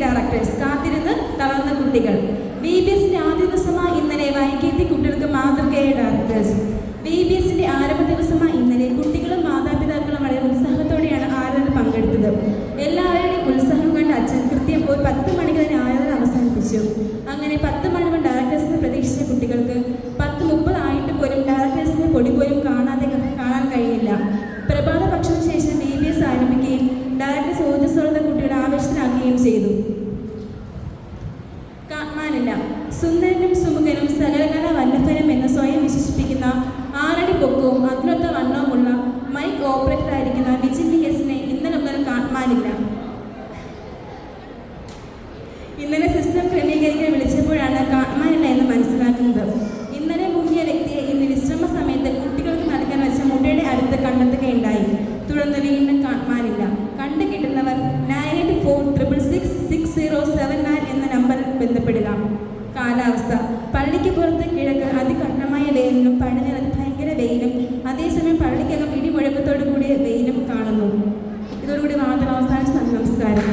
Directors, കാത്തിരുന്ന് തളർന്ന കുട്ടികൾ. VBSന്റെ ആദ്യ ദിവസമായ ഇന്നലെ വൈകിയെത്തി കുട്ടികൾക്ക് മാതൃകയായ ഡയറക്ടേഴ്സ്. VBSന്റെ ആരംഭ ദിവസമായ ഇന്നലെ കുട്ടികളും മാതാപിതാക്കളും വളരെ ഉത്സാഹത്തോടെയാണ് ആരാധന പങ്കെടുത്തത്. എല്ലാവരുടെയും ഉത്സാഹം കണ്ട അച്ഛൻ കൃത്യം ഒരു 10 മണിക്ക് തന്നെ ആരാധന അവസാനിപ്പിച്ചു. അങ്ങനെ 10 മണി മുതൽ ഡയറക്ടേഴ്സിനെ പ്രതീക്ഷിച്ച കുട്ടികൾക്ക് 10:30 ആയിട്ട് പോലും ഡയറക്ടേഴ്സിനെ പൊടി പോലും കാണാൻ കഴിഞ്ഞില്ല. പ്രഭാത ഭക്ഷണത്തിന് ശേഷം VBS ആരംഭിക്കുകയും ഡയറക്ടേഴ്സ് ഊർജ്ജസ്വലത കുട്ടിയുടെ ആവേശത്തിലാക്കുകയും ചെയ്തു. കാട്ട്മാനില്ല. സുന്ദരനും സുമുഖനും സകലകല വല്ലഭനും എന്ന് സ്വയം വിശേഷിപ്പിക്കുന്ന 6 അടി പൊക്കവും അതിനൊത്ത വണ്ണവുമുള്ള മൈക്ക് ഓപ്പറേറ്റർ ആയിരിക്കുന്ന വിജിൻ VSനെ ഇന്നലെ മുതൽ കാട്ട്മാനില്ല. ഇന്നലെ സിസ്റ്റം ക്രമീകരിക്കാൻ വിളിച്ചപ്പോഴാണ് കാട്ട്മാനില്ല എന്ന് മനസ്സിലാക്കുന്നത്. ഇന്നലെ മുങ്ങിയ വ്യക്തിയെ ഇന്ന് വിശ്രമ സമയത്ത് കുട്ടികൾക്ക് നൽകാൻ വെച്ച മുട്ടയുടെ അടുത്ത് കണ്ടെത്തുകയുണ്ടായി. തുടർന്ന് വീണ്ടും കാട്ട്മാനില്ല. കണ്ടുകിട്ടുന്നവർ 9846666079 എന്ന നമ്പറിൽ ബന്ധപ്പെടുക. കാലാവസ്ഥ. പള്ളിക്ക് പുറത്ത് കിഴക്ക് അതികഠിനമായ വെയിലിനും പടിഞ്ഞാറ് ഭയങ്കര വെയിലും അതേസമയം പള്ളിക്കകം ഇടിമുഴക്കത്തോടു കൂടിയ വെയിലും കാണുന്നു. ഇതോടുകൂടി മാത്രം അവസാനിച്ചു. നമസ്കാരം.